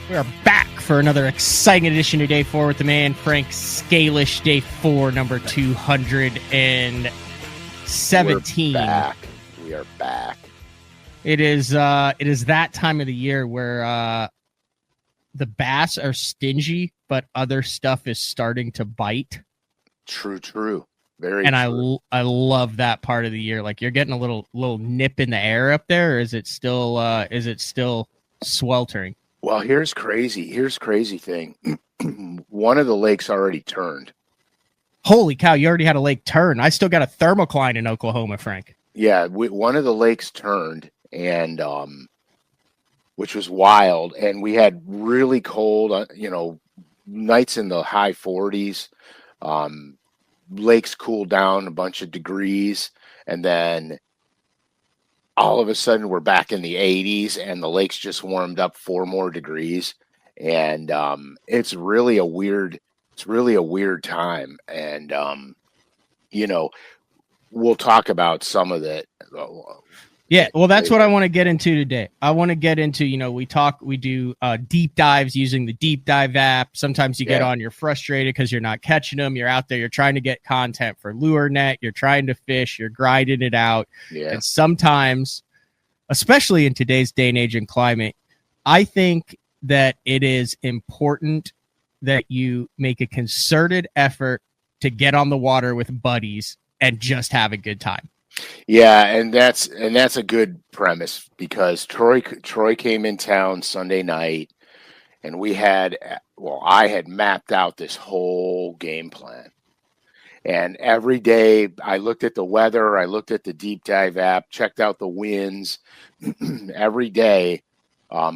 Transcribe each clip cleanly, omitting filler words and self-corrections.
We are back for another exciting edition of Day 4 with the man, Frank SCALISH. Day 4, number 217. We're back. We are back. It is that time of the year where the bass are stingy, but other stuff is starting to bite. True. Very and true. I love that part of the year. Like, you're getting a little nip in the air up there, or is it still sweltering? Well, here's crazy thing. One of the lakes already turned. Holy cow, you already had a lake turn. I still got a thermocline in Oklahoma, Frank. Yeah, one of the lakes turned, and which was wild. And we had really cold, nights in the high 40s. Lakes cooled down a bunch of degrees, and then all of a sudden we're back in the 80s, and the lakes just warmed up 4 more degrees. And it's really a weird time. And we'll talk about some of it. Yeah, well, that's what I want to get into today. I want to get into, we do deep dives using the deep dive app. Sometimes you get on, you're frustrated because you're not catching them. You're out there, you're trying to get content for LureNet. You're trying to fish, you're grinding it out. Yeah. And sometimes, especially in today's day and age and climate, I think that it is important that you make a concerted effort to get on the water with buddies and just have a good time. Yeah, and that's a good premise, because Troy came in town Sunday night, and I had mapped out this whole game plan. And every day I looked at the weather, I looked at the deep dive app, checked out the winds every day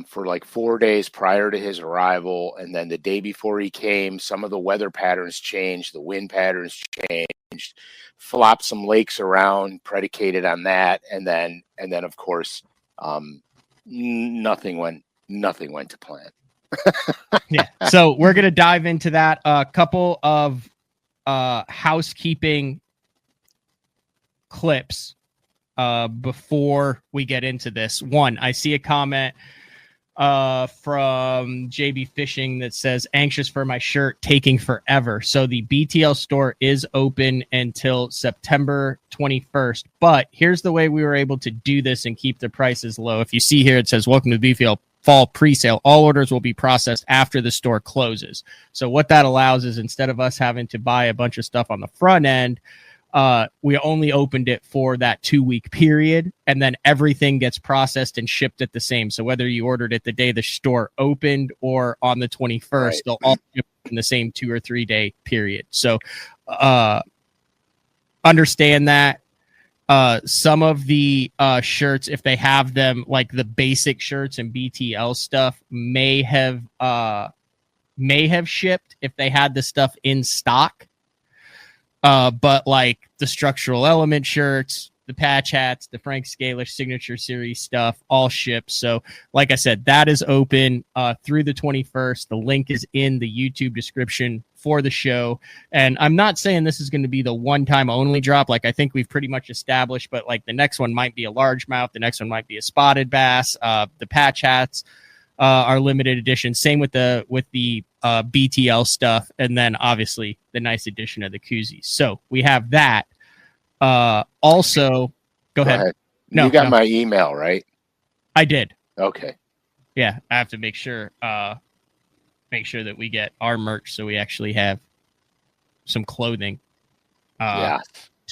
for like 4 days prior to his arrival. And then the day before he came, some of the weather patterns changed, the wind patterns changed, flopped some lakes around predicated on that. And then of course, nothing went to plan. Yeah. So we're going to dive into that. A couple of housekeeping clips before we get into this. One, I see a comment from JB Fishing that says, anxious for my shirt, taking forever. So the BTL store is open until September 21st. But here's the way we were able to do this and keep the prices low. If you see here, it says, welcome to BTL fall pre-sale. All orders will be processed after the store closes. So what that allows is, instead of us having to buy a bunch of stuff on the front end, we only opened it for that 2-week period, and then everything gets processed and shipped at the same. So whether you ordered it the day the store opened or on the 21st, right, they'll all ship in the same 2 or 3 day period. So understand that. Some of the shirts, if they have them, like the basic shirts and BTL stuff, may have shipped if they had the stuff in stock. But like the structural element shirts, the patch hats, the Frank SCALISH signature series stuff, all shipped. So like I said, that is open through the 21st. The link is in the YouTube description for the show. And I'm not saying this is going to be the one-time only drop. Like, I think we've pretty much established, but like the next one might be a largemouth. The next one might be a spotted bass. The patch hats are limited edition. Same with the BTL stuff. And then obviously the nice addition of the koozies. So we have that. Also, go ahead. No, you got my email, right? I did. Okay. Yeah, I have to make sure that we get our merch, so we actually have some clothing to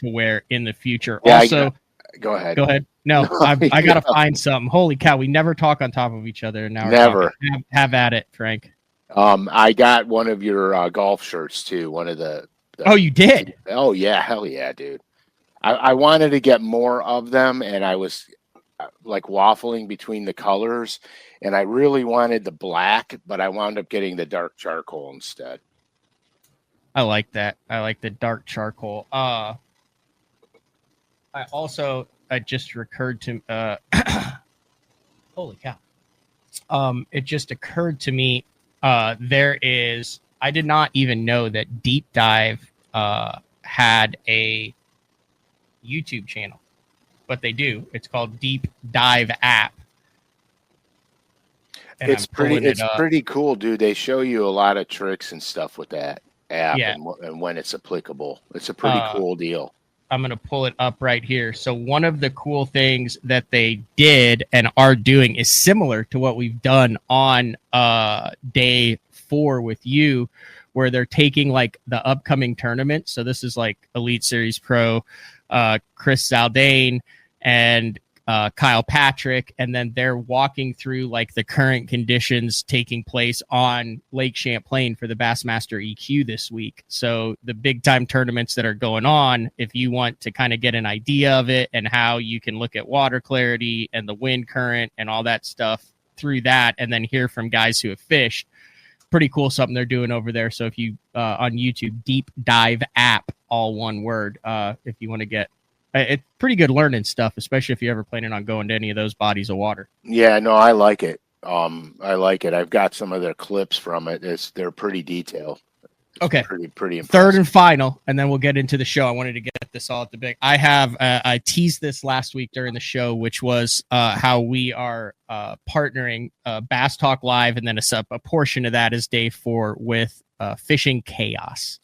wear in the future. Yeah, also, go ahead. Go ahead. No, I got to find something. Holy cow, we never talk on top of each other. Now never. Have at it, Frank. I got one of your golf shirts too. One of the Oh, you did? Oh yeah, hell yeah, dude. I wanted to get more of them, and I was like waffling between the colors, and I really wanted the black, but I wound up getting the dark charcoal instead. I like that. I like the dark charcoal. It just occurred to holy cow. It just occurred to me I did not even know that Deep Dive had a YouTube channel, but they do. It's called Deep Dive App. and I'm pulling it up. Pretty cool, dude. They show you a lot of tricks and stuff with that app, Yeah. and when it's applicable. It's a pretty cool deal. I'm going to pull it up right here. So one of the cool things that they did and are doing is similar to what we've done on day 4 with you, where they're taking like the upcoming tournament. So this is like Elite Series Pro, Chris Zaldane and Kyle Patrick, and then they're walking through like the current conditions taking place on Lake Champlain for the Bassmaster EQ this week. So the big time tournaments that are going on, if you want to kind of get an idea of it and how you can look at water clarity and the wind current and all that stuff through that, and then hear from guys who have fished, pretty cool something they're doing over there. So if you on YouTube, Deep Dive App, all one word, if you want to get it's pretty good learning stuff, especially if you're ever planning on going to any of those bodies of water. Yeah, no, I like it. I like it. I've got some of their clips from it. They're pretty detailed. Okay. Pretty impressive. Third and final, and then we'll get into the show. I wanted to get this all at the big. I teased this last week during the show, which was how we are partnering Bass Talk Live, and then a portion of that is day 4 with Fishing Chaos,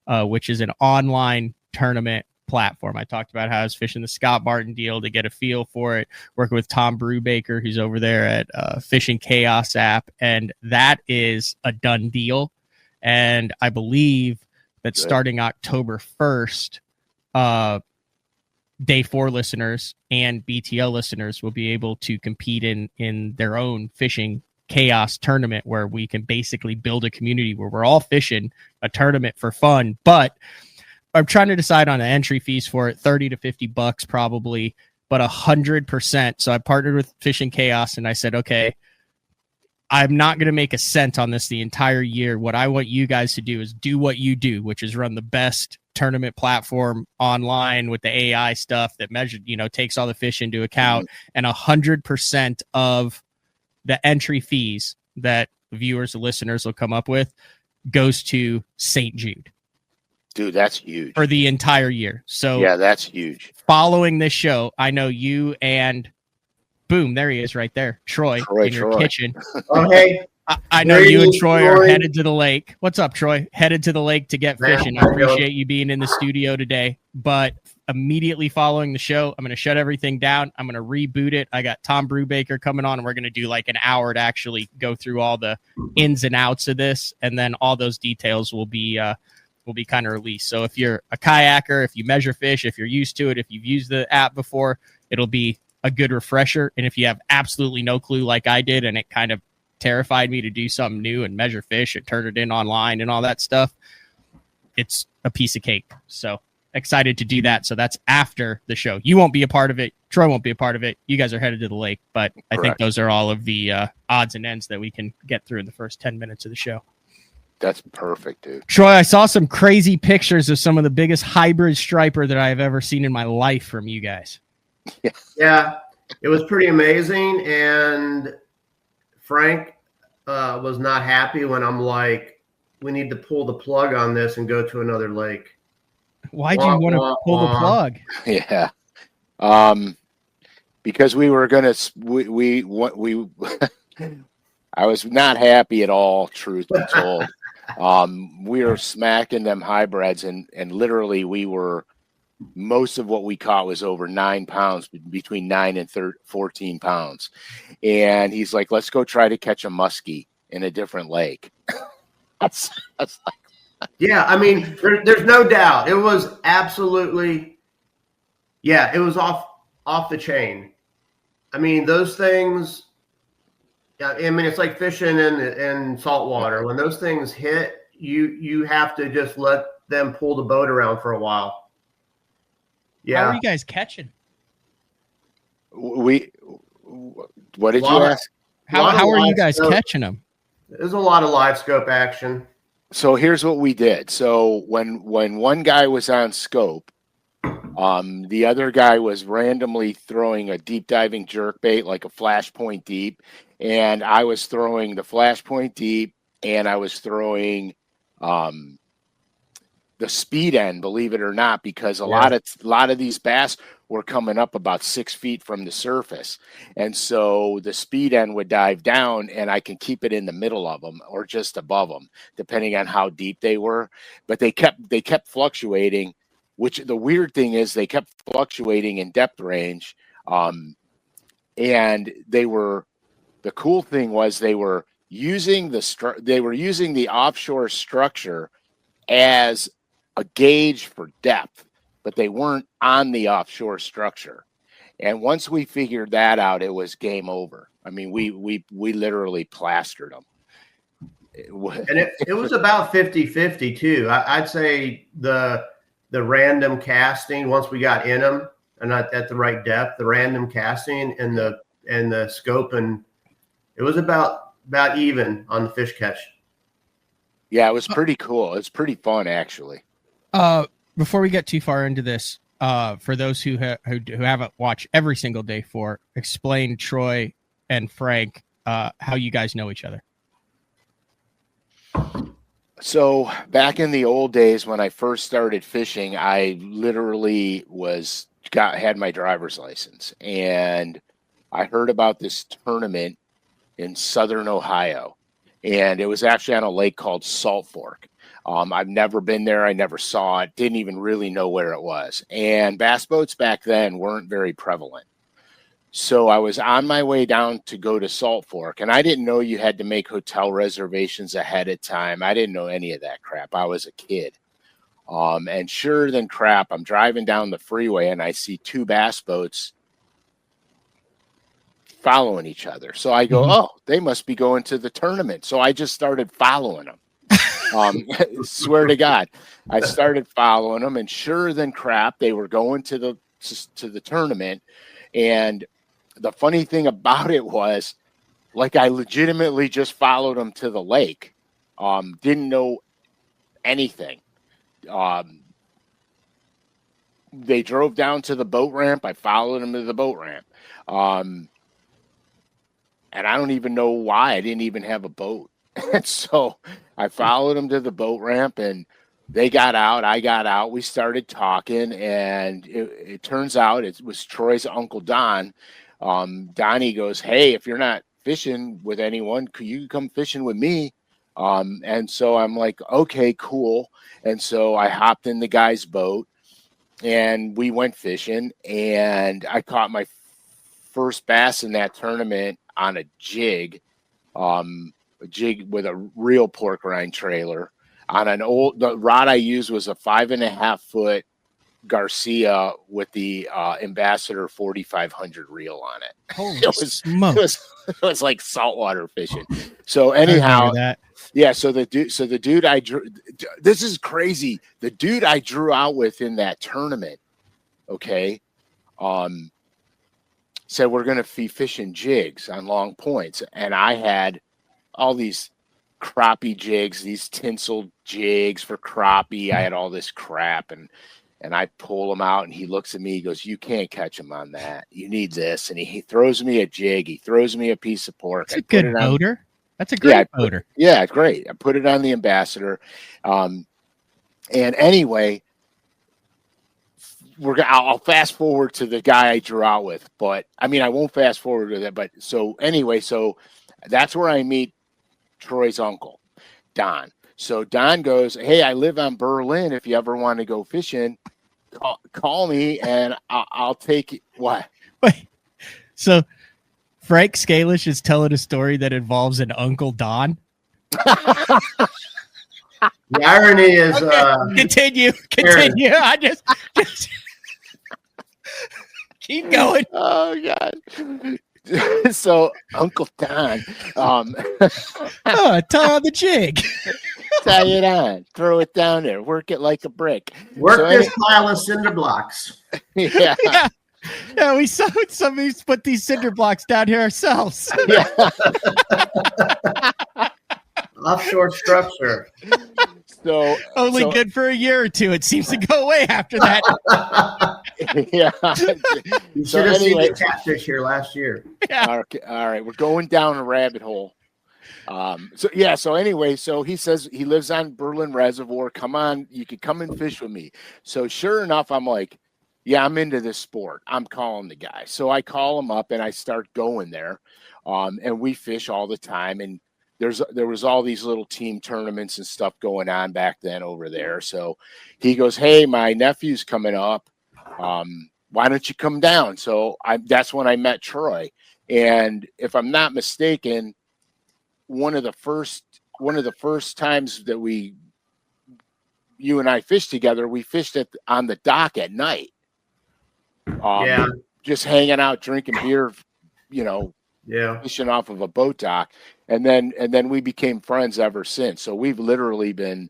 which is an online tournament platform. I talked about how I was fishing the Scott Martin deal to get a feel for it, working with Tom Brubaker, who's over there at Fishing Chaos app, and that is a done deal. And I believe that starting October 1st, day 4 listeners and BTL listeners will be able to compete in their own Fishing Chaos tournament, where we can basically build a community where we're all fishing a tournament for fun. But I'm trying to decide on the entry fees for it, $30 to $50 probably, but 100%. So I partnered with Fishing Chaos, and I said, okay, I'm not going to make a cent on this the entire year. What I want you guys to do is do what you do, which is run the best tournament platform online with the AI stuff that takes all the fish into account. And 100% of the entry fees that viewers and listeners will come up with goes to St. Jude. Dude, that's huge. For the entire year. So yeah, that's huge. Following this show, I know you and boom, there he is right there. Troy in your kitchen. Oh, hey. I know you and Troy are headed to the lake. What's up, Troy? Headed to the lake to get fishing. I appreciate you being in the studio today. But immediately following the show, I'm going to shut everything down. I'm going to reboot it. I got Tom Brubaker coming on, and we're going to do like an hour to actually go through all the ins and outs of this. And then all those details will be kind of released. So if you're a kayaker, if you measure fish, if you're used to it, if you've used the app before, it'll be a good refresher. And if you have absolutely no clue like I did, and it kind of terrified me to do something new and measure fish and turn it in online and all that stuff, it's a piece of cake. So excited to do that. So that's after the show. You won't be a part of it. Troy won't be a part of it. You guys are headed to the lake, but I think those are all of the odds and ends that we can get through in the first 10 minutes of the show. That's perfect, dude. Troy, I saw some crazy pictures of some of the biggest hybrid striper that I've ever seen in my life from you guys. Yeah, it was pretty amazing. And Frank was not happy when I'm like, we need to pull the plug on this and go to another lake. Why'd you want to pull the plug? Yeah. Because we were going to, I was not happy at all, truth be told. We were smacking them hybrids, and literally most of what we caught was over 9 pounds, between 9 and 14 pounds. And he's like, let's go try to catch a muskie in a different lake. That's like, yeah, I mean, there's no doubt. It was absolutely, it was off the chain. I mean, those things, I mean, it's like fishing in salt water. When those things hit, you have to just let them pull the boat around for a while. Yeah. How are you guys catching? What did you ask? How are you guys catching them? There's a lot of live scope action. So here's what we did. So when one guy was on scope, the other guy was randomly throwing a deep diving jerk bait, like a flash point deep. And I was throwing the flash point deep, and I was throwing the speed end, believe it or not, because a lot of these bass were coming up about 6 feet from the surface. And so the speed end would dive down and I can keep it in the middle of them or just above them, depending on how deep they were. But they kept fluctuating, which the weird thing is they kept fluctuating in depth range. And the cool thing was they were using the offshore structure as a gauge for depth, but they weren't on the offshore structure. And once we figured that out, it was game over. I mean, we literally plastered them. And it was about 50-50 too. I'd say the random casting, once we got in them and not at the right depth, the random casting and the scope, and it was about even on the fish catch. Yeah, it was pretty cool. It's pretty fun, actually. Before we get too far into this, for those who haven't watched every single day explain Troy and Frank how you guys know each other. So back in the old days when I first started fishing, I literally had my driver's license, and I heard about this tournament in Southern Ohio, and it was actually on a lake called Salt Fork. I've never been there. I never saw it. Didn't even really know where it was. And bass boats back then weren't very prevalent. So I was on my way down to go to Salt Fork, and I didn't know you had to make hotel reservations ahead of time. I didn't know any of that crap. I was a kid. And sure than crap, I'm driving down the freeway, and I see two bass boats following each other. So I go, oh, they must be going to the tournament. So I just started following them. Swear to God, I started following them, and sure than crap, they were going to the tournament. And the funny thing about it was, like, I legitimately just followed them to the lake. Didn't know anything. They drove down to the boat ramp. I followed them to the boat ramp. And I don't even know why. I didn't even have a boat. And so I followed them to the boat ramp, and they got out. I got out. We started talking, and it turns out it was Troy's Uncle Don. Donnie goes, hey, if you're not fishing with anyone, could you come fishing with me? And so I'm like, okay, cool. And so I hopped in the guy's boat, and we went fishing, and I caught my first bass in that tournament on a jig with a real pork rind trailer on the rod I used was a 5.5 foot Garcia with the Ambassador 4500 reel on it. Holy smokes. It was like saltwater fishing. So anyhow, yeah. So the dude I drew, this is crazy. The dude I drew out with in that tournament, okay, said we're going to be fishing jigs on long points, and I had all these crappie jigs, these tinsel jigs for crappie. I had all this crap, and I pull them out, and he looks at me. He goes, "You can't catch them on that. You need this." And he throws me a jig. He throws me a piece of pork. That's a good motor. That's a great motor. Yeah, great. I put it on the Ambassador. And anyway, I'll fast forward to the guy I drew out with, but I mean, I won't fast forward to that. But so anyway, so that's where I meet Troy's uncle, Don. So Don goes, "Hey, I live on Berlin. If you ever want to go fishing, call me, and I'll take it." What? Wait. So Frank Scalish is telling a story that involves an Uncle Don. The irony is, continue. I just keep going. Oh God. So Uncle Don, tie the jig. Tie it on, throw it down there, work it like a brick. This pile of cinder blocks. Yeah. Yeah, we saw somebody put these cinder blocks down here ourselves. Yeah. Offshore structure. So only good for a year or two. It seems to go away after that. Yeah. You should have seen the catfish here last year. Yeah. All right. We're going down a rabbit hole. So anyway, so he says he lives on Berlin Reservoir. Come on, you could come and fish with me. So sure enough, I'm like, Yeah, I'm into this sport. I'm calling the guy. So I call him up and I start going there. And we fish all the time. And there was all these little team tournaments and stuff going on back then over there. So he goes, "Hey, my nephew's coming up. Why don't you come down?" So that's when I met Troy. And if I'm not mistaken, one of the first times that you and I fished together, we fished on the dock at night. Just hanging out, drinking beer, fishing off of a boat dock, and then we became friends ever since. So we've literally been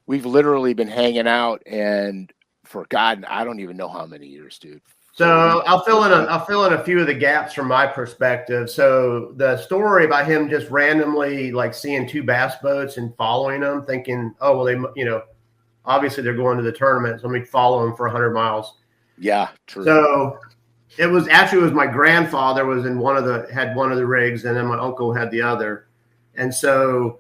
hanging out, and for God, I don't even know how many years, dude. So I'll fill in a few of the gaps from my perspective. So the story about him just randomly like seeing two bass boats and following them, thinking, oh well, they obviously they're going to the tournament, so let me follow them for 100 miles. Yeah, true. So it was my grandfather was in had one of the rigs, and then my uncle had the other. And so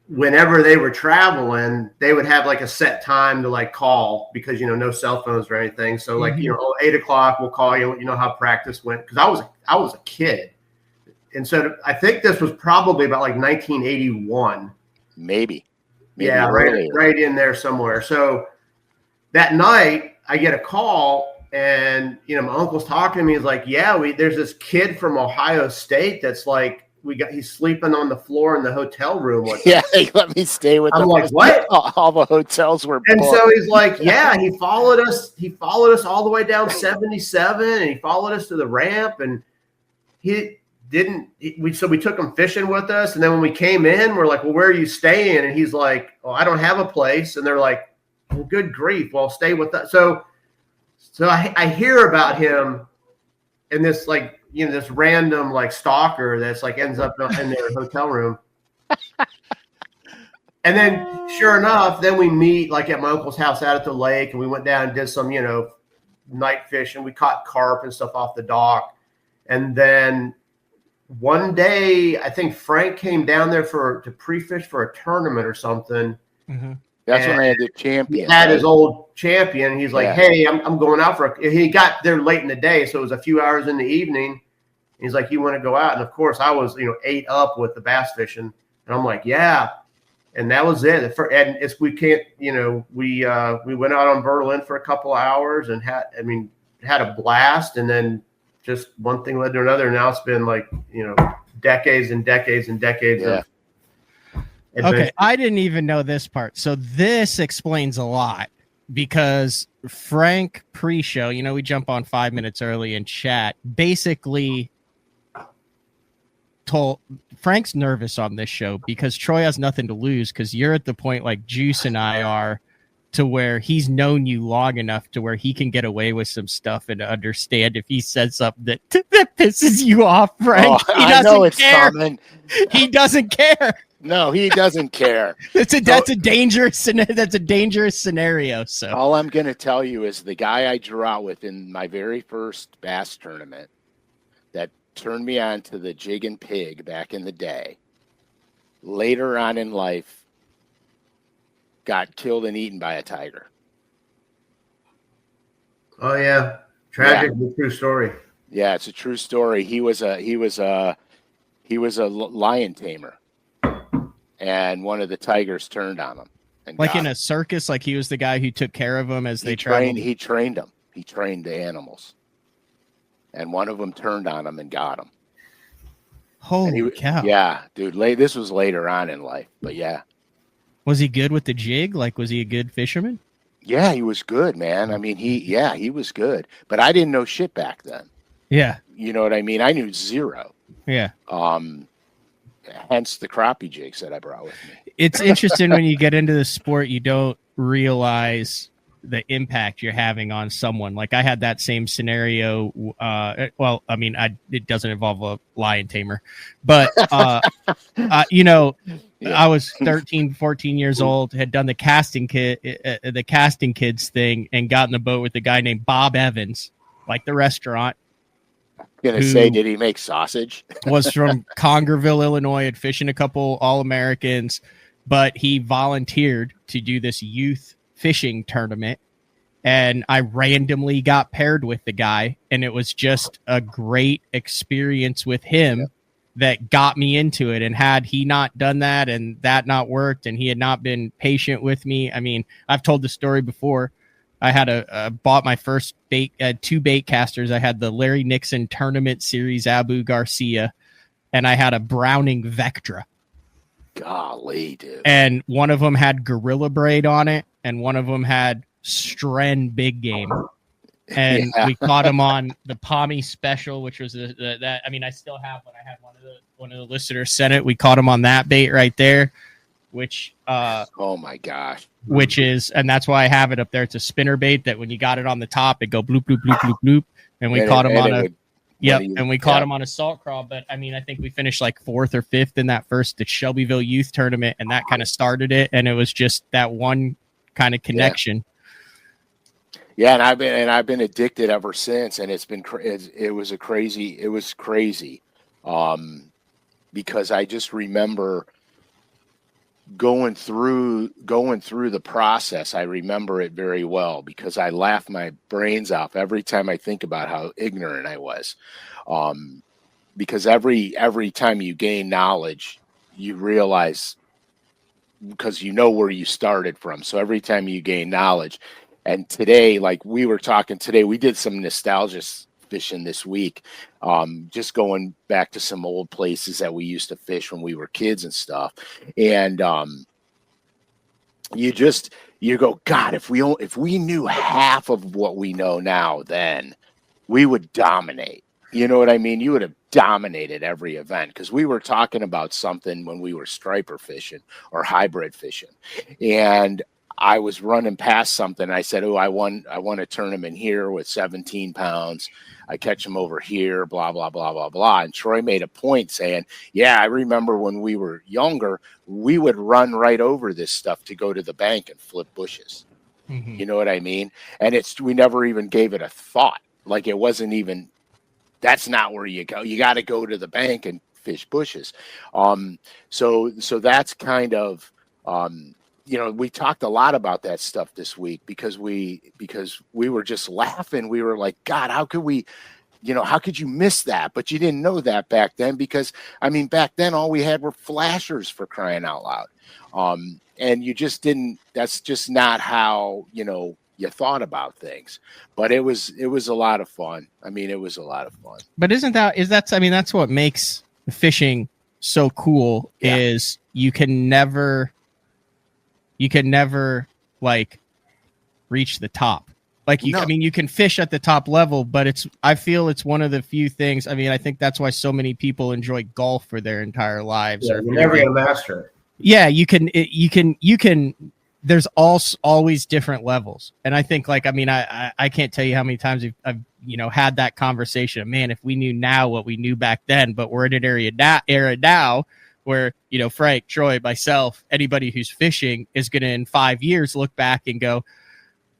whenever they were traveling, they would have like a set time to like call because, no cell phones or anything. So like, 8:00, we'll call you, let you know how practice went. Cause I was a kid. And so I think this was probably about like 1981. Maybe yeah. Right in there somewhere. So that night I get a call, and my uncle's talking to me. He's like, "Yeah, there's this kid from Ohio State that's like he's sleeping on the floor in the hotel room." Yeah, they let me stay with them. I'm like, "What?" All the hotels were booked. And so he's like, "Yeah, he followed us. He followed us all the way down 77, and he followed us to the ramp, and so we took him fishing with us, and then when we came in, we're like, well, where are you staying?" And he's like, "Oh, I don't have a place." And they're like, "Well, good grief, well, stay with us." So I hear about him and this like, this random like stalker that's like ends up in their hotel room. And then sure enough, then we meet like at my uncle's house out at the lake, and we went down and did some, night fishing. We caught carp and stuff off the dock. And then one day, I think Frank came down there to pre-fish for a tournament or something. Mm-hmm. That's when I had the champion. He had his old champion. He's like, "Hey, I'm going out he got there late in the day, so it was a few hours in the evening. He's like, "You want to go out?" And of course, I was, ate up with the bass fishing, and I'm like, "Yeah." And that was it. And we went out on Berlin for a couple of hours and had a blast. And then just one thing led to another. Now it's been like, decades and decades and decades of Okay, I didn't even know this part. So this explains a lot, because Frank pre-show, we jump on 5 minutes early and chat, basically told Frank's nervous on this show because Troy has nothing to lose, because you're at the point like Juice and I are, to where he's known you long enough to where he can get away with some stuff and understand if he says something that pisses you off, Frank. Oh, I know it's coming. He doesn't care. No, he doesn't care. That's a dangerous scenario. So all I'm going to tell you is the guy I drew out with in my very first bass tournament that turned me on to the jig and pig back in the day, later on in life, got killed and eaten by a tiger. Oh yeah, tragic, but true story. Yeah, it's a true story. He was a lion tamer. And one of the tigers turned on him. And like in a circus, like he was the guy who took care of them as they trained. He trained them. He trained the animals. And one of them turned on him and got him. Holy cow. Yeah, dude. This was later on in life, but yeah. Was he good with the jig? Like, was he a good fisherman? Yeah, he was good, man. I mean, he was good. But I didn't know shit back then. Yeah. You know what I mean? I knew zero. Yeah. Hence the crappie jigs that I brought with me. It's interesting when you get into the sport, you don't realize the impact you're having on someone. Like I had that same scenario. It doesn't involve a lion tamer, but I was 13, 14 years old, had done the casting kids thing and got in the boat with a guy named Bob Evans, like the restaurant. Gonna say, did he make sausage? Was from Congerville, Illinois, had fishing a couple All-Americans, but he volunteered to do this youth fishing tournament and I randomly got paired with the guy, and it was just a great experience with him that got me into it. And had he not done that and that not worked and he had not been patient with me, I mean, I've told the story before. I had bought my first bait, 2 bait casters. I had the Larry Nixon Tournament Series Abu Garcia, and I had a Browning Vectra. Golly, dude. And one of them had Gorilla Braid on it, and one of them had Stren Big Game. And we caught him on the Pommy Special, which was that. I mean, I still have one. I had one of the listeners sent it. We caught him on that bait right there, which oh my gosh, which is, and that's why I have it up there. It's a spinner bait that when you got it on the top, it go bloop bloop bloop bloop bloop, and we caught him on a and we caught him on a salt crawl. But I mean, I think we finished like 4th or 5th in that first the Shelbyville Youth Tournament, and that kind of started it. And it was just that one kind of connection. Yeah, and I've been addicted ever since, and it was crazy, because I just remember going through the process. I remember it very well because I laugh my brains off every time I think about how ignorant I was, because every time you gain knowledge, you realize, because you know where you started from. So every time you gain knowledge. And today, like we were talking today, we did some nostalgia fishing this week, just going back to some old places that we used to fish when we were kids and stuff. And you go, God, if we knew half of what we know now, then we would dominate. You know what I mean? You would have dominated every event, because we were talking about something when we were striper fishing or hybrid fishing, and I was running past something. I said, "Oh, I won a tournament here with 17 pounds. I catch them over here, blah, blah, blah, blah, blah." And Troy made a point saying, "Yeah, I remember when we were younger, we would run right over this stuff to go to the bank and flip bushes." Mm-hmm. You know what I mean? And we never even gave it a thought. Like, it wasn't even, that's not where you go. You got to go to the bank and fish bushes. So that's kind of, we talked a lot about that stuff this week because we were just laughing. We were like, God, how could you miss that? But you didn't know that back then, because back then all we had were flashers, for crying out loud. And you just didn't, that's just not how, you thought about things. But it was a lot of fun. It was a lot of fun. But that's what makes fishing so cool, is you can never like reach the top. Like you can fish at the top level, but I feel it's one of the few things. I think that's why so many people enjoy golf for their entire lives. Yeah, you're never gonna master it. Yeah, you can. There's always different levels, and I think I can't tell you how many times I've had that conversation. Man, if we knew now what we knew back then, but we're in an era now where, Frank, Troy, myself, anybody who's fishing is going to in 5 years look back and go,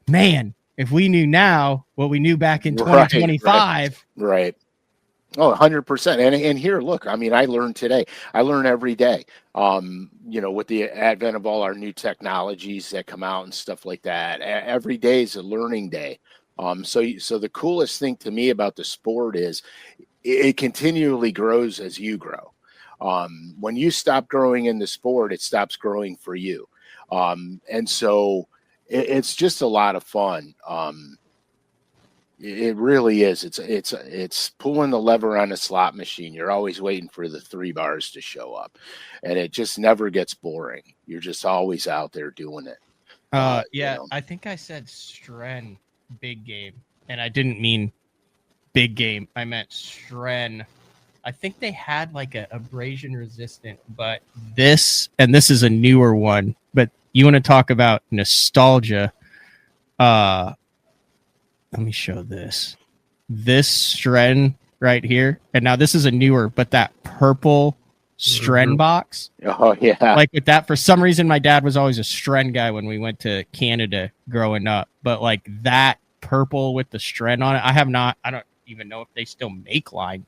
man, if we knew now what we knew back in 2025. Right. Oh, 100%. And here, look, I learned today. I learn every day, with the advent of all our new technologies that come out and stuff like that. Every day is a learning day. So the coolest thing to me about the sport is it continually grows as you grow. When you stop growing in the sport, it stops growing for you. And so it's just a lot of fun. It really is. It's pulling the lever on a slot machine. You're always waiting for the 3 bars to show up, and it just never gets boring. You're just always out there doing it. I think I said Stren Big Game, and I didn't mean big game. I meant Stren. I think they had like a abrasion resistant, but this is a newer one. But you want to talk about nostalgia? Let me show this Stren right here. And now this is a newer, but that purple Stren box. Oh yeah. Like with that, for some reason, my dad was always a Stren guy when we went to Canada growing up. But like that purple with the Stren on it, I don't even know if they still make line,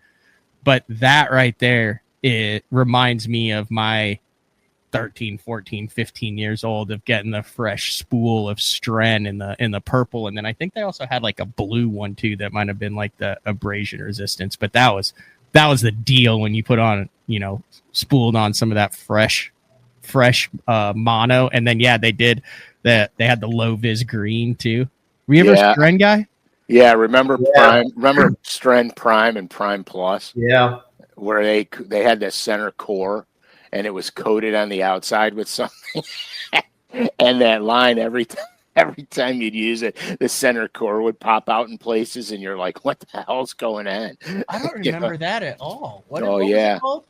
but that right there, it reminds me of my 13, 14, 15 years old of getting the fresh spool of Stren in the purple. And then I think they also had like a blue one too that might have been like the abrasion resistance. But that was the deal when you put on, spooled on some of that fresh mono. And then they did that. They had the low vis green too. Were you ever a Stren guy? Yeah, remember Prime? Remember Stren Prime and Prime Plus? Yeah, where they had that center core, and it was coated on the outside with something, and that line every time you'd use it, the center core would pop out in places, and you're like, "What the hell's going on?" I don't remember that at all. What was it called?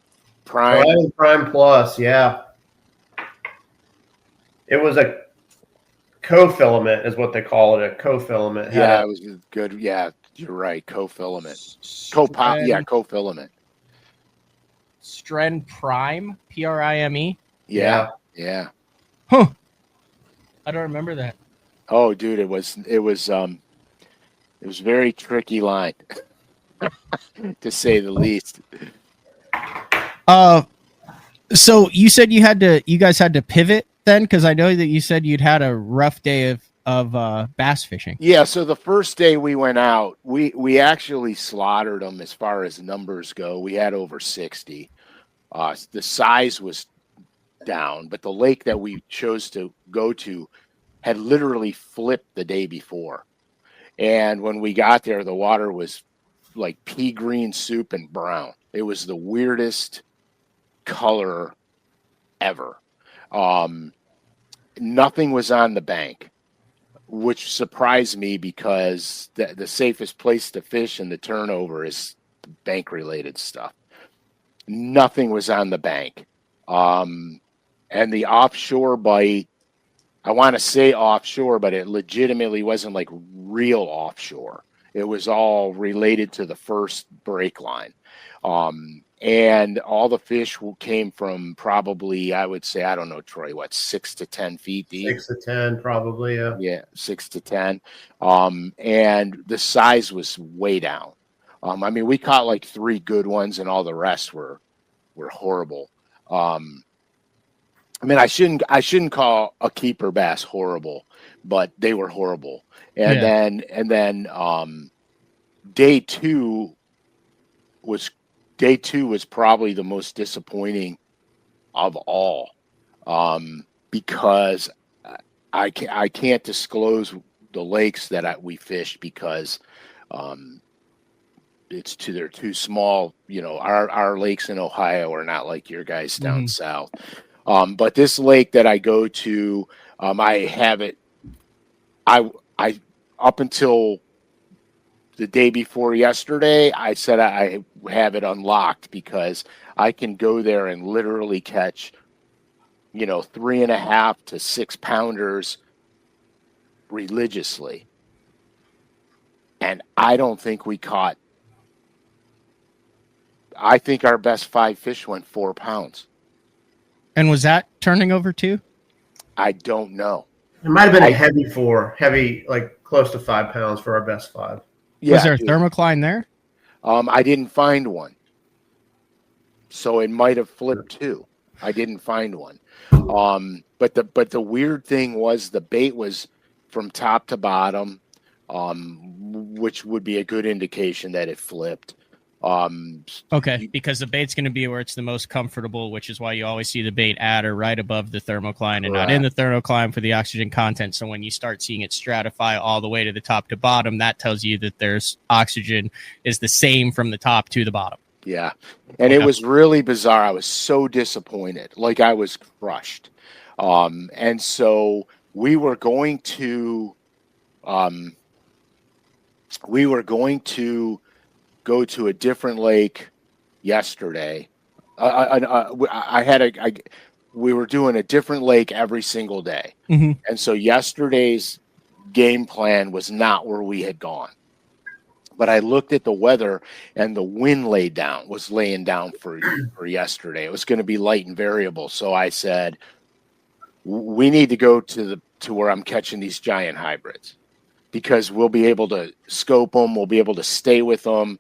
Prime Plus. Yeah, it was a co-filament, is what they call it. A co-filament. Yeah, it was good. Yeah, you're right. Co-filament. Co-filament. Stren Prime, Prime. Yeah. Huh. I don't remember that. Oh, dude, it was very tricky line, to say the least. So you said you guys had to pivot then, because I know that you said you'd had a rough day of bass fishing. Yeah, so the first day we went out, we actually slaughtered them as far as numbers go. We had over 60. The size was down, but the lake that we chose to go to had literally flipped the day before. And when we got there, the water was like pea green soup and brown. It was the weirdest color ever. Nothing was on the bank, which surprised me because the safest place to fish in the turnover is bank related stuff. Nothing was on the bank. And the offshore bite, I want to say offshore, but it legitimately wasn't like real offshore. It was all related to the first break line. And all the fish came from probably, I would say, I don't know, Troy, 6 to 10 feet deep? 6 to 10, probably, yeah. Yeah, 6 to 10. And the size was way down. I mean, we caught like 3 good ones, and all the rest were horrible. I mean, I shouldn't call a keeper bass horrible, but they were horrible. And then day two was probably the most disappointing of all, because I can't disclose the lakes that we fished because they're too small. Our lakes in Ohio are not like your guys down south. But this lake that I go to, I have it. I up until the day before yesterday, I said I have it unlocked because I can go there and literally catch, 3.5 to 6 pounders religiously. And I don't think we caught. I think our best 5 fish went 4 pounds. And was that turning over too? I don't know. It might have been a heavy, like close to 5 pounds for our best 5. Yeah, was there a thermocline there? I didn't find one. So it might have flipped too. I didn't find one. But the weird thing was the bait was from top to bottom, which would be a good indication that it flipped. Okay, because the bait's going to be where it's the most comfortable, which is why you always see the bait at or right above the thermocline and not in the thermocline for the oxygen content. So when you start seeing it stratify all the way to the top to bottom, that tells you that there's oxygen is the same from the top to the bottom. Yeah, and it was really bizarre. I was so disappointed, like I was crushed. And so we were going to go to a different lake yesterday. We were doing a different lake every single day. And so yesterday's game plan was not where we had gone. But I looked at the weather and the wind was laying down for yesterday. It was going to be light and variable. So I said, we need to go to where I'm catching these giant hybrids, because we'll be able to scope them. We'll be able to stay with them.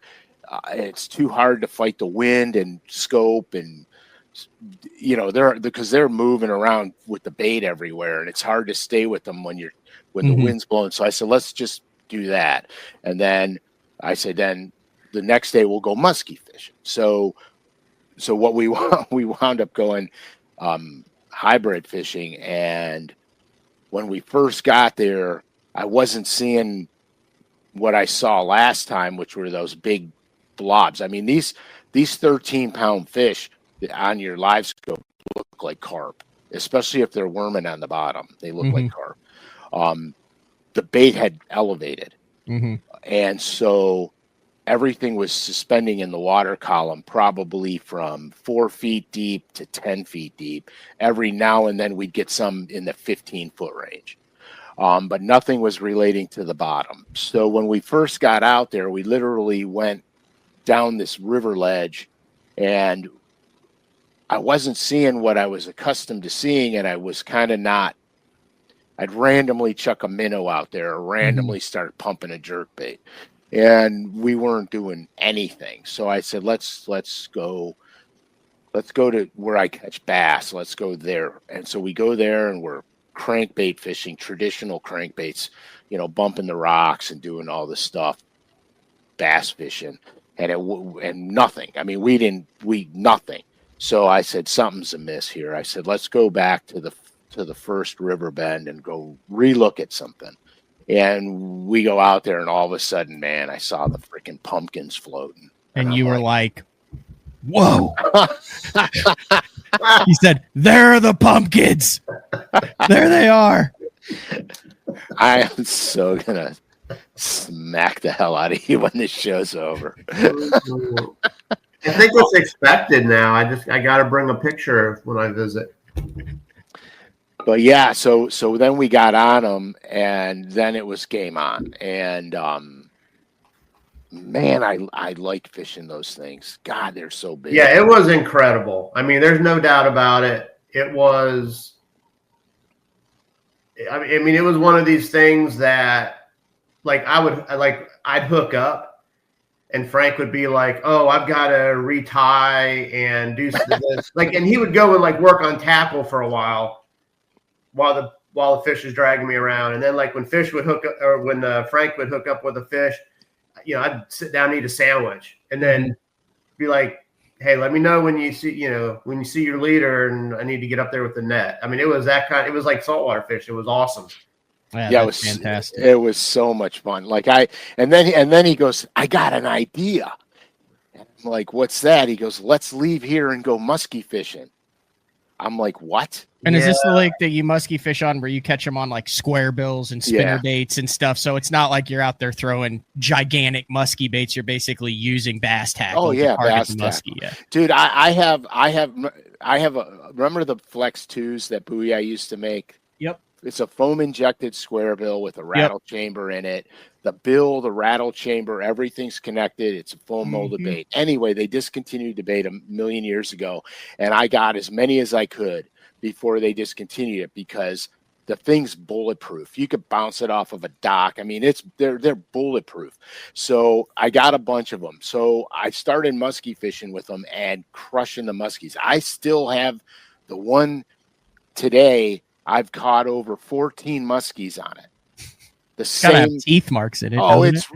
It's too hard to fight the wind and scope and because they're moving around with the bait everywhere, and it's hard to stay with them when the wind's blowing. So I said, let's just do that. And then I said, then the next day we'll go muskie fishing. So what we wound up going hybrid fishing, and when we first got there, I wasn't seeing what I saw last time, which were those big blobs. I mean, these 13-pound fish on your live scope look like carp, especially if they're worming on the bottom. They look like carp. The bait had elevated, and so everything was suspending in the water column, probably from 4 feet deep to 10 feet deep. Every now and then we'd get some in the 15-foot range. But nothing was relating to the bottom. So when we first got out there, we literally went down this river ledge, and I wasn't seeing what I was accustomed to seeing, and I was kind of not. I'd randomly chuck a minnow out there or randomly start pumping a jerkbait, and we weren't doing anything. So I said, let's go to where I catch bass. Let's go there. And so we go there, and we're crankbait fishing, traditional crankbaits, bumping the rocks and doing all this stuff, bass fishing, and nothing. I mean, nothing. So I said, something's amiss here. I said, let's go back to the first river bend and go relook at something. And we go out there, and all of a sudden, man, I saw the freaking pumpkins floating. And you were like, whoa. He said, there are the pumpkins. There they are. I am so going to smack the hell out of you when this show's over. I think it's expected now. I got to bring a picture when I visit. But yeah, so then we got on them, and then it was game on. And man, I like fishing those things. God, they're so big. Yeah, it was incredible. I mean, there's no doubt about it. It was. I mean, it was one of these things that, like, I'd hook up. And Frank would be like, "Oh, I've got to retie and do this." And he would go and work on tackle for a while the fish is dragging me around. And then when fish would hook up, or when Frank would hook up with a fish, I'd sit down and eat a sandwich, and then be like, "Hey, let me know when you see your leader, and I need to get up there with the net." I mean, it was that kind. It was like saltwater fish. It was awesome. Yeah, it was fantastic. It was so much fun. And then he goes, "I got an idea." And I'm like, "What's that?" He goes, "Let's leave here and go muskie fishing." I'm like, "What?" And is this the lake that you muskie fish on, where you catch them on square bills and spinner baits and stuff? So it's not like you're out there throwing gigantic muskie baits. You're basically using bass tackle. Oh yeah, bass muskie. Yeah. Dude, I have remember the Flex 2s that Booyah used to make? Yep. It's a foam injected square bill with a rattle chamber in it. The bill, the rattle chamber, everything's connected. It's a foam molded bait. Anyway, they discontinued the bait a million years ago, and I got as many as I could before they discontinued it, because the thing's bulletproof. You could bounce it off of a dock. I mean, they're bulletproof. So I got a bunch of them. So I started muskie fishing with them and crushing the muskies. I still have the one today. I've caught over 14 muskies on it. The same gotta have teeth marks in it. Oh, it's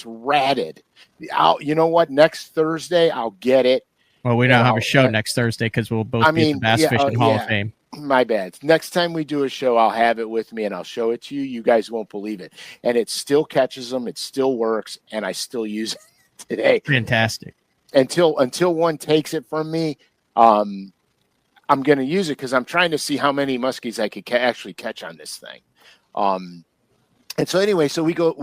ratted. You know what? Next Thursday I'll get it. Well, we don't have a show next Thursday because we'll both be at the Bass Fishing Hall of Fame. My bad. Next time we do a show, I'll have it with me and I'll show it to you. You guys won't believe it. And it still catches them. It still works, and I still use it today. Fantastic. Until one takes it from me, I'm going to use it because I'm trying to see how many muskies I could actually catch on this thing. And so anyway, so we go,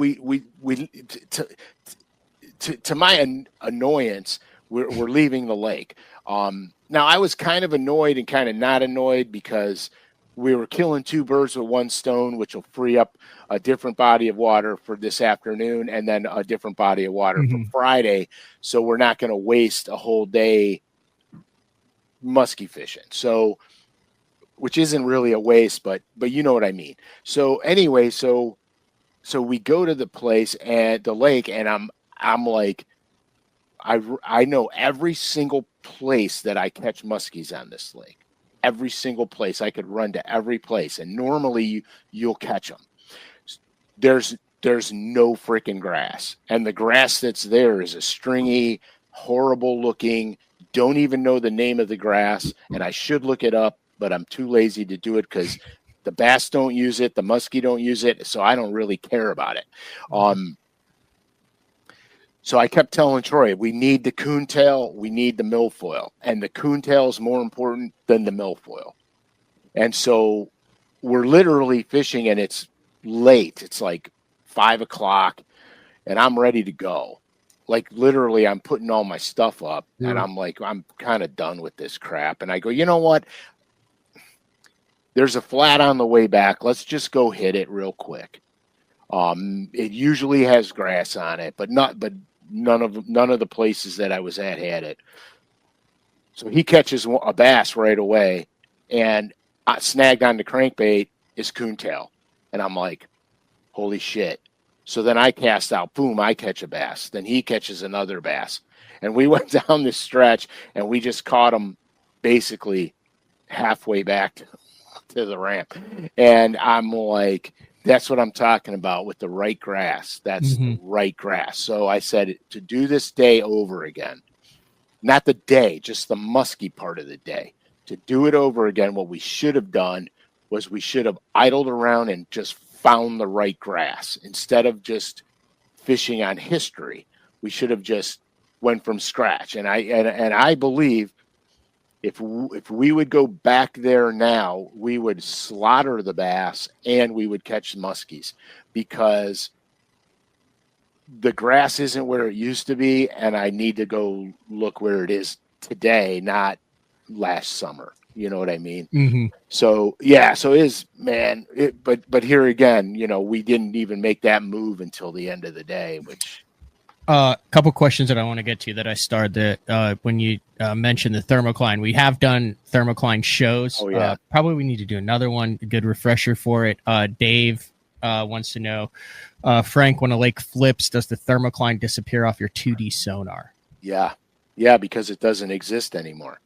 to my annoyance, we're leaving the lake. Now I was kind of annoyed and kind of not annoyed, because we were killing two birds with one stone, which will free up a different body of water for this afternoon, and then a different body of water for Friday. So we're not going to waste a whole day muskie fishing. So, which isn't really a waste, but you know what I mean. So anyway, so we go to the place at the lake, and I'm like, I know every single place that I catch muskies on this lake. Every single place. I could run to every place, and normally you'll catch them. There's no freaking grass, and the grass that's there is a stringy, horrible looking. Don't even know the name of the grass, and I should look it up, but I'm too lazy to do it because the bass don't use it, the muskie don't use it, so I don't really care about it. So I kept telling Troy, we need the coontail, we need the milfoil, and the coontail is more important than the milfoil. And so we're literally fishing, and it's late. It's like 5 o'clock, and I'm ready to go. Like literally, I'm putting all my stuff up, and I'm like, I'm kind of done with this crap. And I go, you know what? There's a flat on the way back. Let's just go hit it real quick. It usually has grass on it, but none of the places that I was at had it. So he catches a bass right away, and snagged on the crankbait is coontail. And I'm like, holy shit. So then I cast out, boom, I catch a bass. Then he catches another bass. And we went down this stretch, and we just caught him basically halfway back to the ramp. And I'm like, that's what I'm talking about with the right grass. That's the right grass. So I said to do this day over again, not the day, just the musky part of the day. To do it over again, what we should have done was we should have idled around and just found the right grass. Instead of just fishing on history, we should have just went from scratch. And I believe if we would go back there now, we would slaughter the bass and we would catch muskies, because the grass isn't where it used to be, and I need to go look where it is today, not last summer. You know what I mean? So yeah, so it is, man. But here again, we didn't even make that move until the end of the day, which. A couple questions that I want to get to that I started when you mentioned the thermocline. We have done thermocline shows. Oh, yeah. Probably we need to do another one, a good refresher for it. Dave wants to know, Frank, when a lake flips, does the thermocline disappear off your 2D sonar? Yeah, because it doesn't exist anymore.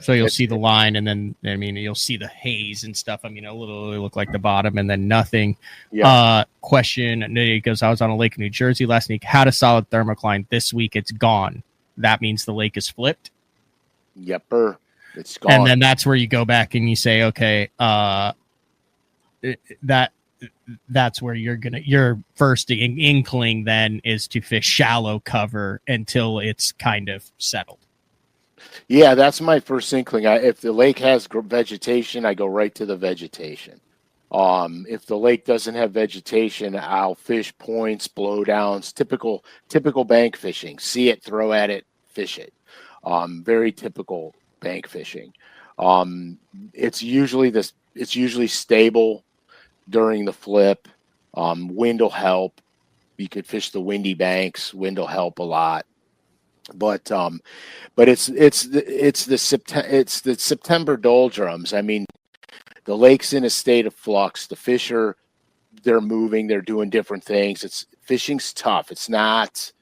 So you'll see the line, and then, you'll see the haze and stuff. It'll literally look like the bottom and then nothing. Yeah. Question, it goes, I was on a lake in New Jersey last week, had a solid thermocline. This week it's gone. That means the lake is flipped? Yepper. It's gone. And then that's where you go back and you say, okay, that's where your first inkling then is to fish shallow cover until it's kind of settled. Yeah, that's my first inkling. If the lake has vegetation, I go right to the vegetation. If the lake doesn't have vegetation, I'll fish points, blowdowns, typical bank fishing. See it, throw at it, fish it. Very typical bank fishing. It's usually stable during the flip. Wind will help. You could fish the windy banks. Wind will help a lot. But it's the September doldrums. The lake's in a state of flux. The fish they're moving. They're doing different things. Fishing's tough. It's not.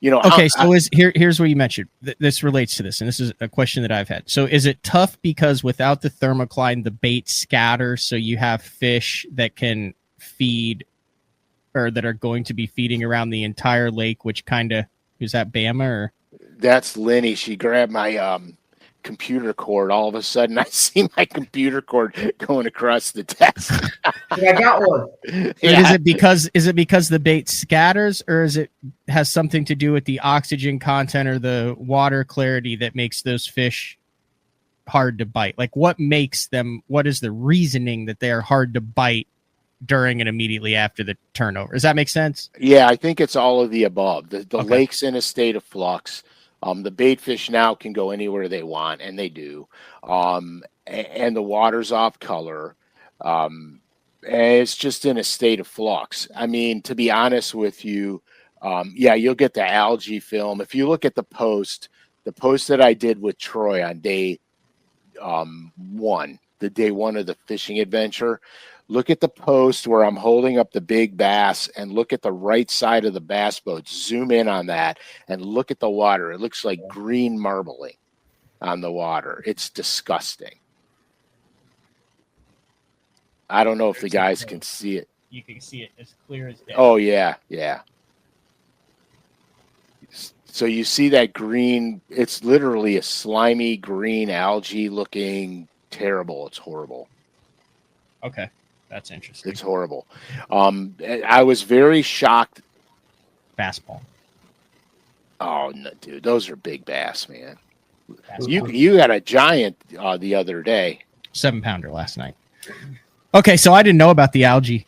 Okay, so here's where you mentioned this relates to this, and this is a question that I've had. So is it tough because without the thermocline, the bait scatters, so you have fish that can feed, or that are going to be feeding around the entire lake, which is that Bama or? That's Lenny. She grabbed my computer cord. All of a sudden, I see my computer cord going across the desk. I got one. Yeah. Is it because the bait scatters, or is it has something to do with the oxygen content or the water clarity that makes those fish hard to bite? Like, what is the reasoning that they are hard to bite during and immediately after the turnover? Does that make sense? Yeah, I think it's all of the above. The Okay. Lake's in a state of flux. The bait fish now can go anywhere they want, and they do. And the water's off color. And it's just in a state of flux. To be honest with you, you'll get the algae film. If you look at the post that I did with Troy on day 1, the day one of the fishing adventure. Look at the post where I'm holding up the big bass, and look at the right side of the bass boat. Zoom in on that and look at the water. It looks like green marbling on the water. It's disgusting. I don't know if the guys can see it. You can see it as clear as day. Oh, yeah, yeah. So you see that green, it's literally a slimy green algae looking terrible. It's horrible. Okay, that's interesting. It's horrible. I was very shocked. Bass ball. Oh, no, dude, those are big bass, man. Bass You ball. you got a giant the other day. 7-pounder last night. Okay, so I didn't know about the algae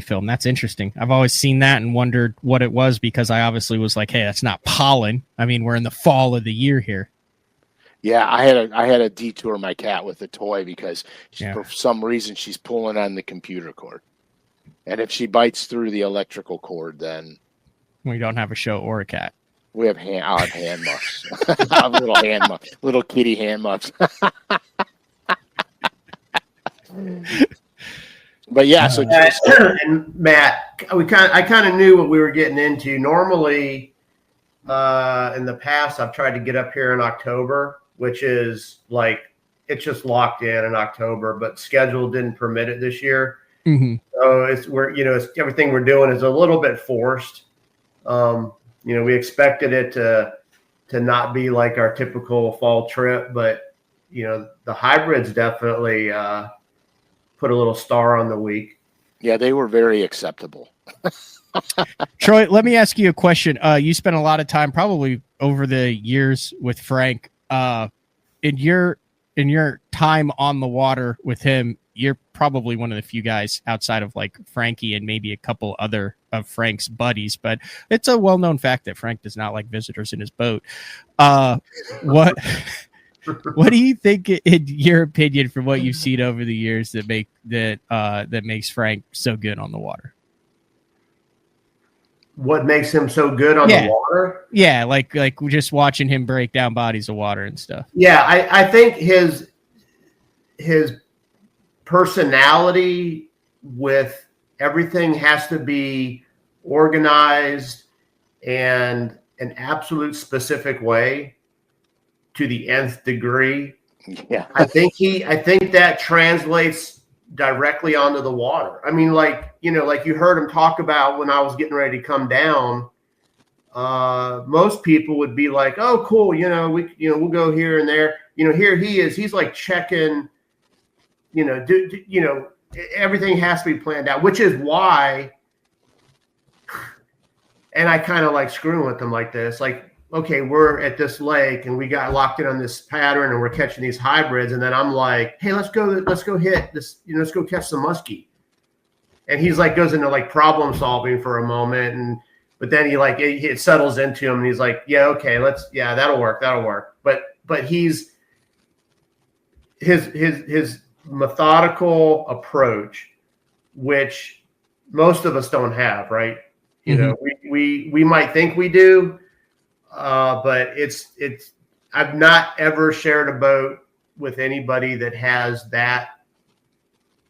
film. That's interesting. I've always seen that and wondered what it was, because I obviously was like, hey, that's not pollen. I mean, we're in the fall of the year here. Yeah, I had a detour my cat with a toy because for some reason she's pulling on the computer cord. And if she bites through the electrical cord, then We don't have a show or a cat. we have I'll have hand muffs. I'll have little hand muffs, little kitty hand muffs. But yeah, so and Matt, I kind of knew what we were getting into. Normally, in the past, I've tried to get up here in October, which is like it's just locked in October, but schedule didn't permit it this year. Mm-hmm. So it's everything we're doing is a little bit forced. We expected it to not be like our typical fall trip, but the hybrids definitely put a little star on the week. yeah, they were very acceptable. Troy, let me ask you a question. You spent a lot of time probably over the years with Frank. In your time on the water with him, you're probably one of the few guys outside of like Frankie and maybe a couple other of Frank's buddies, but it's a well-known fact that Frank does not like visitors in his boat. What do you think, in your opinion, from what you've seen over the years, that makes Frank so good on the water? What makes him so good on the water? Yeah, like just watching him break down bodies of water and stuff. Yeah, I think his personality with everything has to be organized and an absolute specific way to the nth degree. Yeah, I think that translates directly onto the water. I mean, like you heard him talk about when I was getting ready to come down. Most people would be like, "Oh, cool, we'll go here and there." Here he is. He's like checking. Everything has to be planned out, which is why. And I kind of like screwing with them like this, like, okay, we're at this lake and we got locked in on this pattern and we're catching these hybrids. And then I'm like, hey, let's go hit this, let's go catch some muskie. And he's like, goes into like problem solving for a moment. But then it settles into him and he's like, yeah, okay, that'll work. But his methodical approach, which most of us don't have, right? We might think we do, but it's I've not ever shared a boat with anybody that has that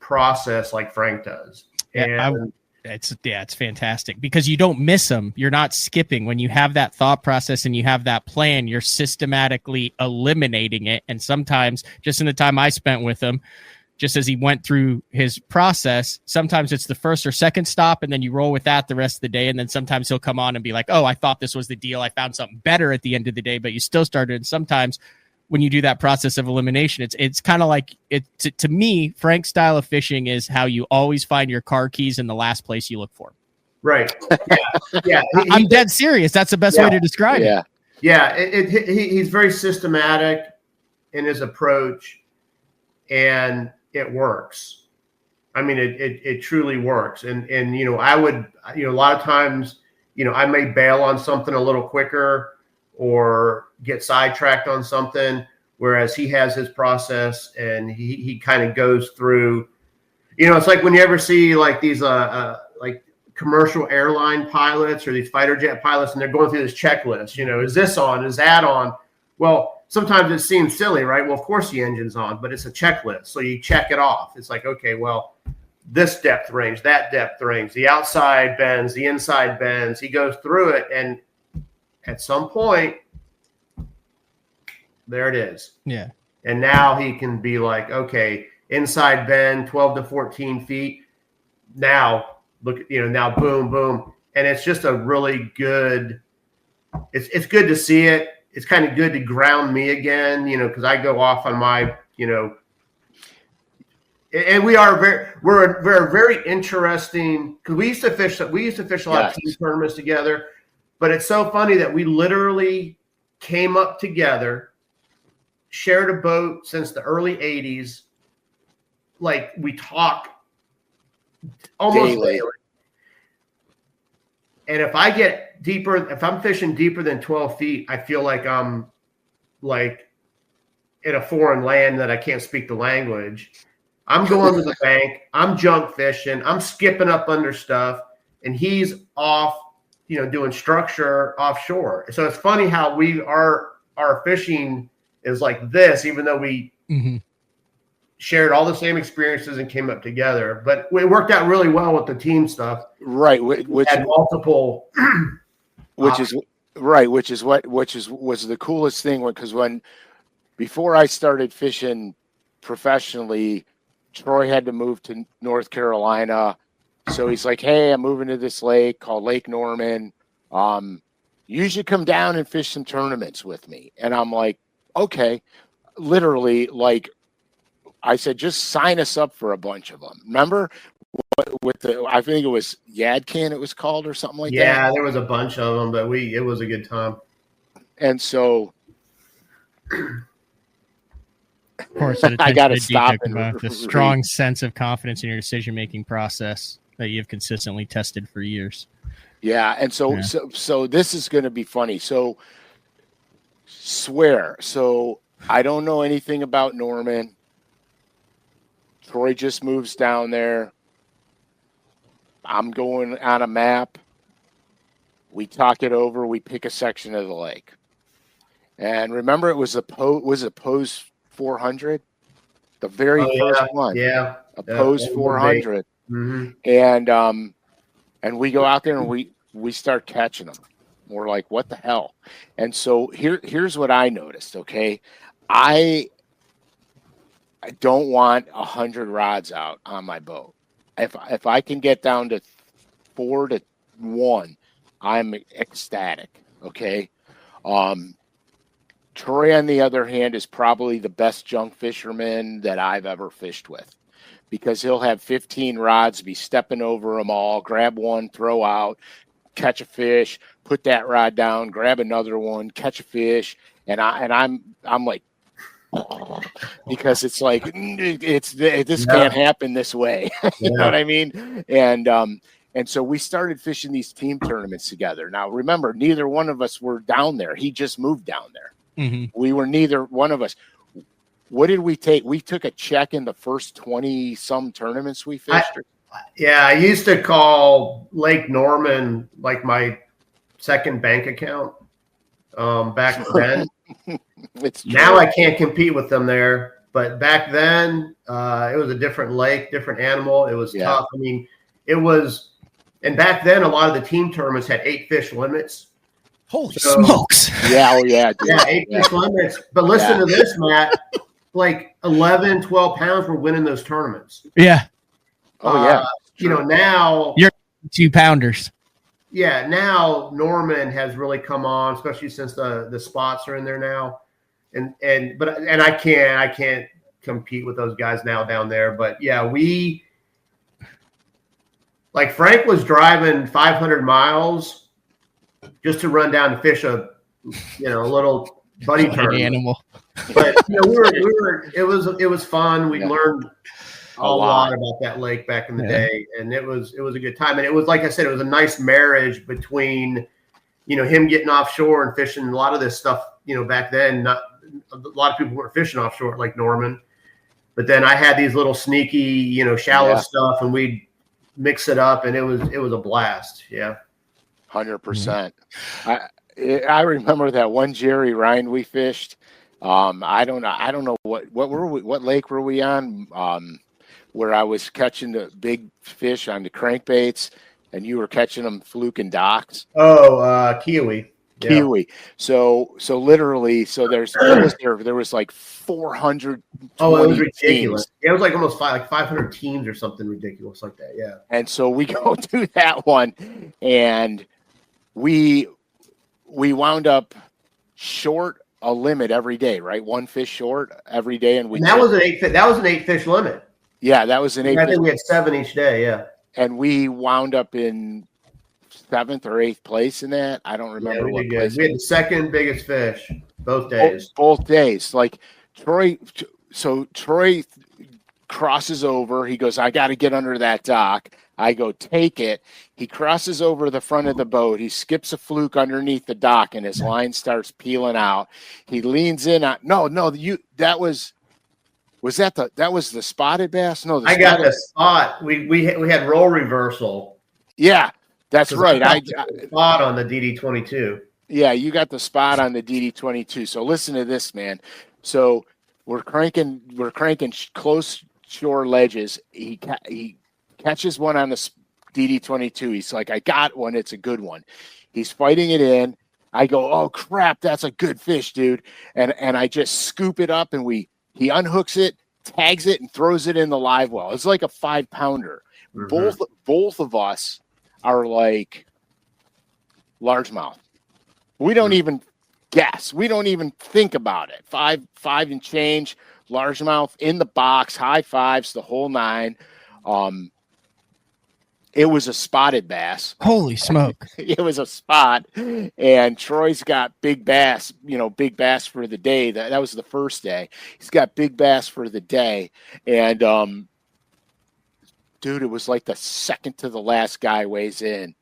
process like Frank does. It's fantastic because you don't miss them. You're not skipping. When you have that thought process and you have that plan, you're systematically eliminating it. And sometimes, just in the time I spent with him, just as he went through his process, sometimes it's the first or second stop, and then you roll with that the rest of the day. And then sometimes he'll come on and be like, oh, I thought this was the deal. I found something better at the end of the day, but you still started. And sometimes when you do that process of elimination, it's kind of like to me, Frank's style of fishing is how you always find your car keys in the last place you look for. Right. Yeah. I'm dead serious. That's the best way to describe it. Yeah. He's very systematic in his approach, and it works. I mean, it truly works. And I would, a lot of times, I may bail on something a little quicker or get sidetracked on something, whereas he has his process and he kind of goes through, it's like when you ever see like these like commercial airline pilots or these fighter jet pilots, and they're going through this checklist, is this on, is that on? Well, sometimes it seems silly, right? Well, of course the engine's on, but it's a checklist. So you check it off. It's like, okay, well, this depth range, that depth range, the outside bends, the inside bends. He goes through it, and at some point, there it is. Yeah. And now he can be like, okay, inside bend, 12 to 14 feet. Now, look, now boom, boom. And it's just a really good, it's good to see it. It's kind of good to ground me again, because I go off on my, and we're very interesting, because we used to fish a lot of team tournaments together, but it's so funny that we literally came up together, shared a boat since the early 80s. Like, we talk almost daily. And if I get deeper, if I'm fishing deeper than 12 feet, I feel like I'm like in a foreign land that I can't speak the language. I'm going to the bank. I'm junk fishing. I'm skipping up under stuff. And he's off, doing structure offshore. So it's funny how our fishing is like this, even though we shared all the same experiences and came up together. But it worked out really well with the team stuff. Right. Which had multiple. Which was the coolest thing, because before I started fishing professionally, Troy had to move to North Carolina. So he's like, hey, I'm moving to this lake called Lake Norman. You should come down and fish some tournaments with me. And I'm like, okay. Literally, like, I said, just sign us up for a bunch of them. Remember I think it was Yadkin it was called or something like that? Yeah, there was a bunch of them, but it was a good time. And so of course, I got to stop about the strong sense of confidence in your decision-making process that you've consistently tested for years. Yeah, and so this is going to be funny. So I don't know anything about Norman. Troy just moves down there. I'm going on a map. We talk it over. We pick a section of the lake. And remember, it was a Pose 400? The very first one. Yeah. A Pose 400. Mm-hmm. And we go out there and we start catching them. We're like, what the hell? And so here's what I noticed, okay? I don't want 100 rods out on my boat. If I can get down to 4 to 1, I'm ecstatic. Okay. Troy, on the other hand, is probably the best junk fisherman that I've ever fished with, because he'll have 15 rods, be stepping over them all, grab one, throw out, catch a fish, put that rod down, grab another one, catch a fish, and I'm like, because it's like this can't happen this way. You know what I mean? And so we started fishing these team tournaments together. Now remember, neither one of us were down there. He just moved down there. Mm-hmm. We were neither one of us. What did we take? We took a check in the first 20 some tournaments we fished. I used to call Lake Norman like my second bank account back then. Now I can't compete with them there, but back then it was a different lake, different animal. It was tough. I mean, it was, and back then a lot of the team tournaments had 8 fish limits. Holy smokes! Yeah, 8 fish limits. But listen to this, Matt. Like 11, 12 pounds were winning those tournaments. Yeah. Now you're 2-pounders. Yeah, now Norman has really come on, especially since the spots are in there now, and I can't compete with those guys now down there. But yeah, Frank was driving 500 miles just to run down and fish a little buddy tournament. Animal. But it was fun. We learned a lot about that lake back in the day, and it was a good time. And it was, like I said, it was a nice marriage between him getting offshore and fishing a lot of this stuff. Back then, a lot of people weren't fishing offshore like Norman, but then I had these little sneaky shallow stuff, and we'd mix it up, and it was a blast. 100%. I remember that one Jerry Ryan we fished. I don't know what lake were we on? Where I was catching the big fish on the crankbaits, and you were catching them fluke and docks. Oh, Kiwi. Kiwi. So literally, there was like 400. Oh, it was ridiculous. Teams. Yeah, it was like almost 500 teams or something ridiculous like that. Yeah. And so we go to that one, and we wound up short a limit every day, right? One fish short every day, and that was an 8 fish limit. Yeah, that was an 8. I think we had 7 each day. Yeah. And we wound up in 7th or 8th place in that. I don't remember what place. We had the second biggest fish both days. Both days. Like Troy crosses over. He goes, I got to get under that dock. I go, take it. He crosses over the front of the boat. He skips a fluke underneath the dock, and his line starts peeling out. He leans in on. That was the spotted bass? No, I got the spot. We had roll reversal. Yeah, that's right. I spot on the DD22. Yeah, you got the spot on the DD22. So listen to this, man. So we're cranking close shore ledges. He catches one on the DD22. He's like, I got one. It's a good one. He's fighting it in. I go, oh crap, that's a good fish, dude. And I just scoop it up, and he unhooks it, tags it, and throws it in the live well. It's like a 5-pounder. Mm-hmm. Both of us are like largemouth. We don't even guess. We don't even think about it. 5 and change, largemouth in the box, high fives, the whole 9. It was a spotted bass. Holy smoke. It was a spot. And Troy's got big bass, big bass for the day. That was the first day. He's got big bass for the day. And, dude, it was like the second to the last guy weighs in,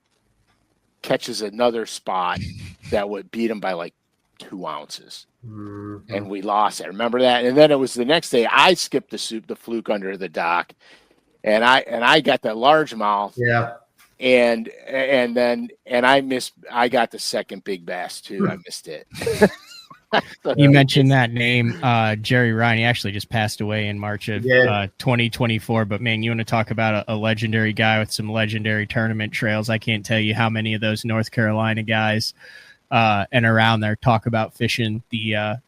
catches another spot that would beat him by like 2 ounces. Mm-hmm. And we lost it. Remember that? And then it was the next day. I skipped the fluke under the dock. And I got that largemouth. Yeah. And I got the second big bass too. I missed it. You mentioned that name, Jerry Ryan. He actually just passed away in March of 2024. But man, you want to talk about a legendary guy with some legendary tournament trails. I can't tell you how many of those North Carolina guys and around there talk about fishing the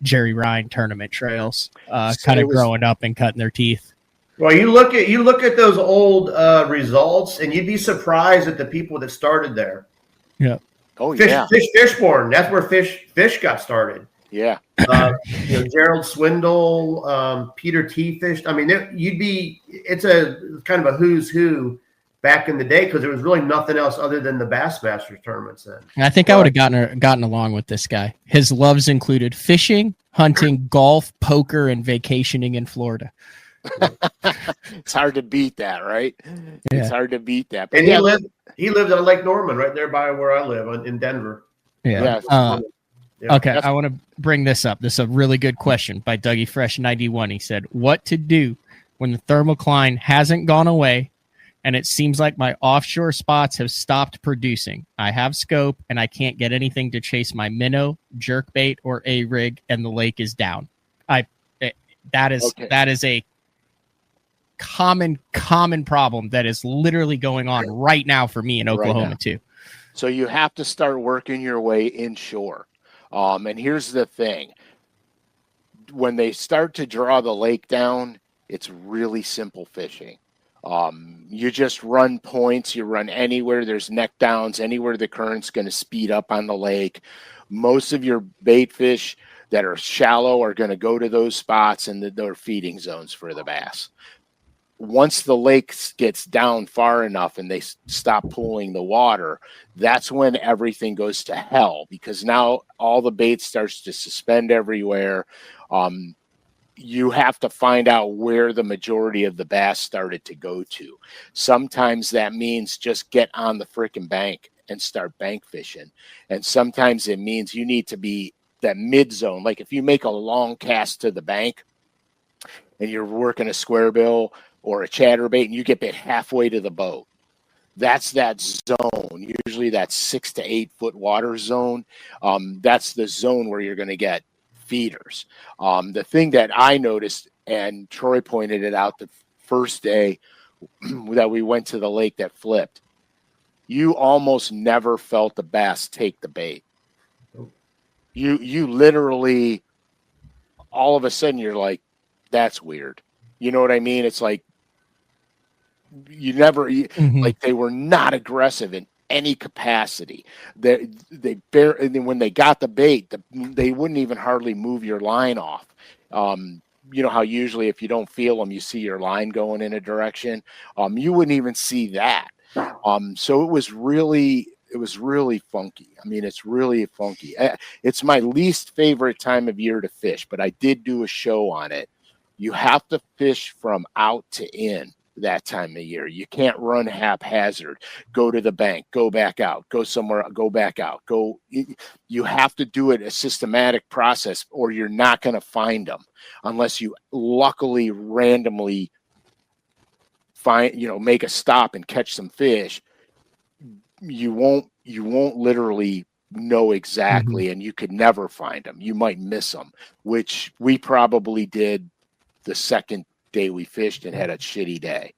Jerry Ryan tournament trails, kind of growing up and cutting their teeth. Well, you look at those old results, and you'd be surprised at the people that started there. Yeah. Oh, yeah. Fishborn. That's where fish got started. Yeah. Gerald Swindle, Peter T. Fish. I mean, it's a kind of a who's who back in the day, because there was really nothing else other than the Bassmasters tournaments then. I think I would have gotten along with this guy. His loves included fishing, hunting, golf, poker, and vacationing in Florida. It's hard to beat that, right? Yeah. It's hard to beat that. But and he lived on Lake Norman, right there by where I live in Denver. Yeah. Okay, I want to bring this up. This is a really good question by Dougie Fresh 91. He said, "What to do when the thermocline hasn't gone away, and it seems like my offshore spots have stopped producing? I have scope, and I can't get anything to chase my minnow, jerkbait, or a rig, and the lake is down." That is a common problem that is literally going on right now for me in Oklahoma too. So you have to start working your way inshore. And here's the thing. When they start to draw the lake down, it's really simple fishing. You just run points. You run anywhere there's neck downs, anywhere the current's going to speed up on the lake. Most of your bait fish that are shallow are going to go to those spots, and they're feeding zones for the bass. Once the lake gets down far enough and they stop pulling the water, that's when everything goes to hell, because now all the bait starts to suspend everywhere. You have to find out where the majority of the bass started to go to. Sometimes that means just get on the frickin' bank and start bank fishing. And sometimes it means you need to be that mid zone. Like if you make a long cast to the bank and you're working a square bill or a chatterbait and you get bit halfway to the boat, that's that zone. Usually that's 6 to 8 foot water zone. That's the zone where you're going to get feeders. The thing that I noticed, and Troy pointed it out the first day that we went to the lake that flipped, you almost never felt the bass take the bait. You literally, all of a sudden, you're like, that's weird. You know what I mean? It's like you never, like they were not aggressive in any capacity. And then when they got the bait, they wouldn't even hardly move your line off. You know how usually if you don't feel them, you see your line going in a direction. You wouldn't even see that. So it was really funky. I mean, it's really funky. It's my least favorite time of year to fish, but I did do a show on it. You have to fish from out to in that time of year. You can't run haphazard, go to the bank, go back out, go somewhere, go back out, you have to do it a systematic process, or you're not going to find them unless you luckily randomly make a stop and catch some fish. You won't literally know exactly, and you could never find them. You might miss them, which we probably did the second day we fished and had a shitty day.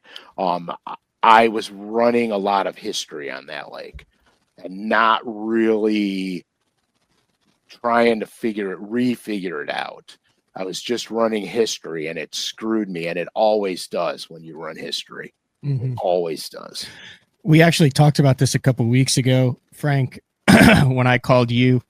I was running a lot of history on that lake and not really trying to refigure it out. I was just running history, and it screwed me, and it always does when you run history. It always does. We actually talked about this a couple of weeks ago, Frank, when I called you.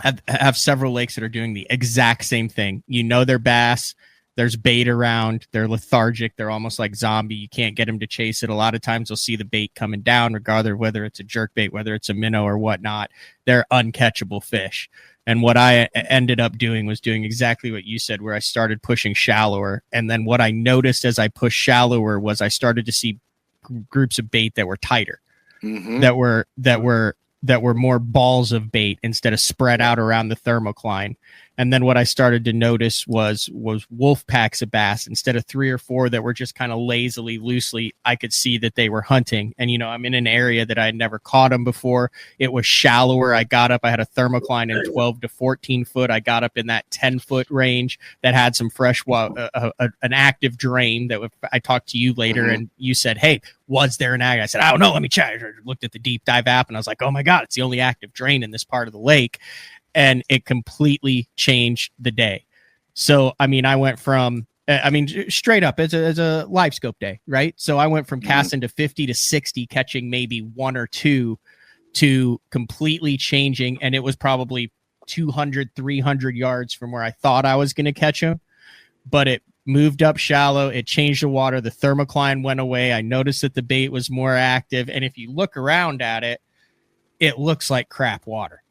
I have several lakes that are doing the exact same thing. You know, they're bass. There's bait around. They're lethargic. They're almost like zombie. You can't get them to chase it. A lot of times you'll see the bait coming down, regardless of whether it's a jerk bait, whether it's a minnow or whatnot. They're uncatchable fish. And what I ended up doing was doing exactly what you said, where I started pushing shallower. And then what I noticed as I pushed shallower was I started to see groups of bait that were tighter, that were more balls of bait instead of spread out around the thermocline. And then what I started to notice was wolf packs of bass. Instead of 3 or 4 that were just kind of lazily, loosely, I could see that they were hunting. And, I'm in an area that I had never caught them before. It was shallower. I got up, I had a thermocline in 12 to 14 foot. I got up in that 10-foot range that had some fresh water, an active drain that I talked to you later. And you said, hey, was there an ag? I said, I don't know. Let me check. I looked at the deep dive app and I was like, oh my God, it's the only active drain in this part of the lake. And it completely changed the day. So, I mean, I went from, straight up as a live scope day, right? So I went from casting to 50 to 60, catching maybe 1 or 2, to completely changing. And it was probably 200, 300 yards from where I thought I was going to catch him. But it moved up shallow. It changed the water. The thermocline went away. I noticed that the bait was more active. And if you look around at it, it looks like crap water.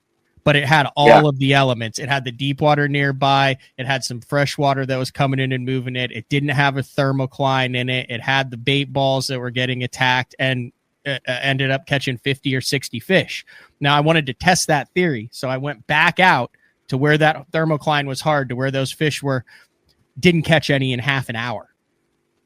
But it had all of the elements. It had the deep water nearby. It had some fresh water that was coming in and moving it. It didn't have a thermocline in it. It had the bait balls that were getting attacked, and ended up catching 50 or 60 fish. Now, I wanted to test that theory. So I went back out to where that thermocline was hard, to where those fish were, didn't catch any in half an hour.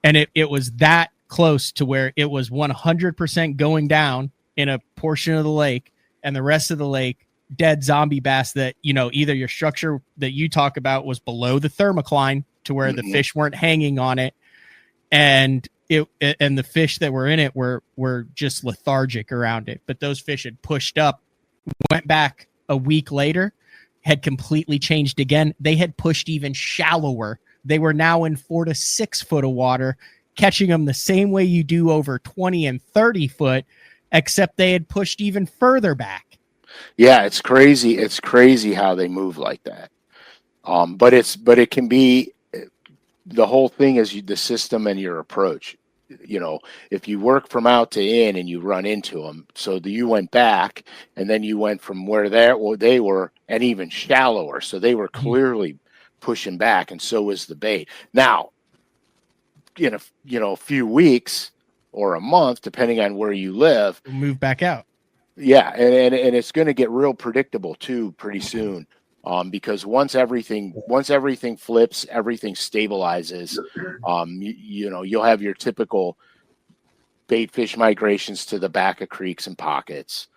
And it was that close to where it was 100% going down in a portion of the lake, and the rest of the lake, dead zombie bass that, either your structure that you talk about was below the thermocline to where the fish weren't hanging on it. And the fish that were in it were just lethargic around it. But those fish had pushed up, went back a week later, had completely changed again. They had pushed even shallower. They were now in 4 to 6 foot of water, catching them the same way you do over 20 and 30 foot, except they had pushed even further back. Yeah, it's crazy. It's crazy how they move like that. But it can be, the whole thing is the system and your approach. If you work from out to in and you run into them, so you went back and then you went from where they were and even shallower. So they were clearly pushing back, and so was the bait. Now, in a few weeks or a month, depending on where you live, move back out. Yeah, and it's going to get real predictable too pretty soon, because once everything flips, everything stabilizes. You'll have your typical bait fish migrations to the back of creeks and pockets.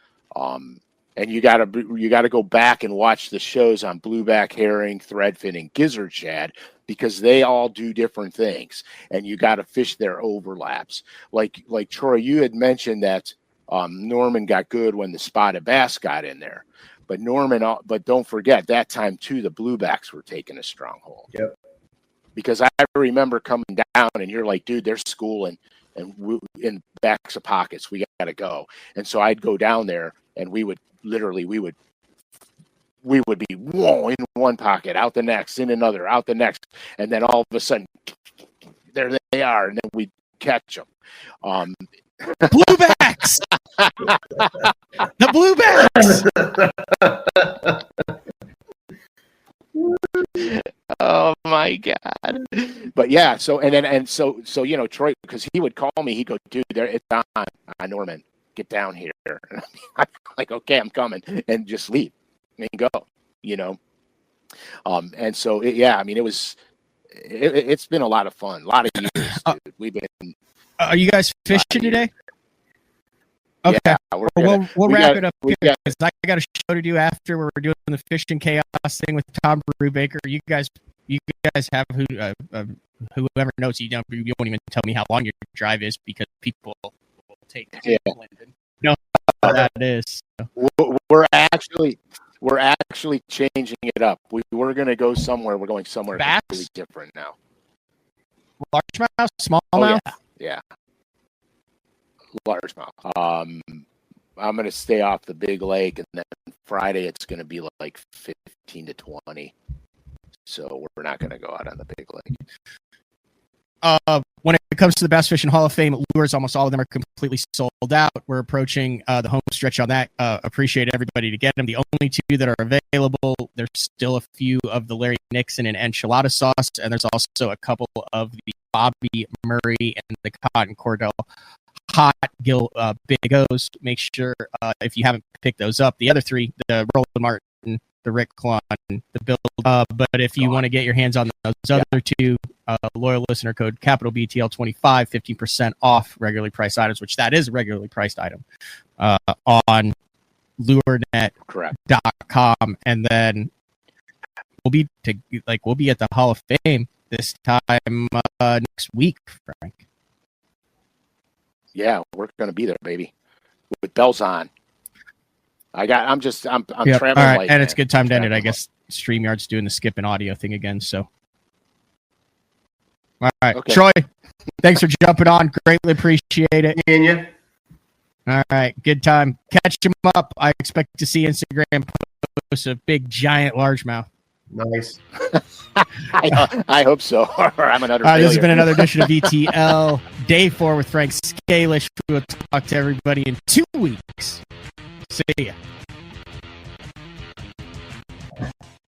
And you gotta go back and watch the shows on blueback herring, threadfin, and gizzard shad, because they all do different things, and you got to fish their overlaps. Like Troy, you had mentioned that Norman got good when the spotted bass got in there, but don't forget that time too, the bluebacks were taking a stronghold. Yep. Because I remember coming down and you're like, dude, they're schooling and in backs of pockets, we got to go. And so I'd go down there and we would be whoa, in one pocket, out the next, in another, out the next, and then all of a sudden, there they are, and then we'd catch them. Bluebacks! The bluebacks! Oh my God! But yeah, so Troy, because he would call me, he'd go, dude, it's on Norman, get down here. And I'm like, okay, I'm coming, and just leave and go. And so it's been a lot of fun, a lot of years. Dude. We've been. Are you guys fishing today? Okay, yeah, we'll wrap it up here because I got a show to do after. We're doing the fishing chaos thing with Tom Brubaker. You guys have whoever knows you won't even tell me how long your drive is because people will take it. Yeah. No, that is. We're actually changing it up. We were going to go somewhere. We're going somewhere completely different now. Largemouth, smallmouth? Yeah. Largemouth. I'm going to stay off the big lake, and then Friday it's going to be like 15 to 20. So we're not going to go out on the big lake. When it comes to the Bass Fishing Hall of Fame lures, almost all of them are completely sold out. We're approaching the home stretch on that. Appreciate everybody to get them. The only two that are available, there's still a few of the Larry Nixon and enchilada sauce, and there's also a couple of the Bobby Murray and the Cotton Cordell hot gill Big O's. Make sure if you haven't picked those up, the other three, the Roland Martin, the Rick Klon, the Bill. But if you want to get your hands on those other two, loyal listener code capital BTL 25, 15% off regularly priced items, which that is a regularly priced item on lurenet.com. And then we'll be at the Hall of Fame this time next week, Frank. Yeah, we're going to be there, baby, with bells on. I'm yep. traveling. All right, light, and it's good time to end it. I guess StreamYard's doing the skip and audio thing again. So, all right, okay. Troy, thanks for jumping on. Greatly appreciate it. You. All right, good time. Catch him up. I expect to see Instagram posts of big, giant largemouth. Nice. I hope so. Or I'm another. This has been another edition of VTL Day 4 with Frank Scalish. We'll talk to everybody in 2 weeks. See ya.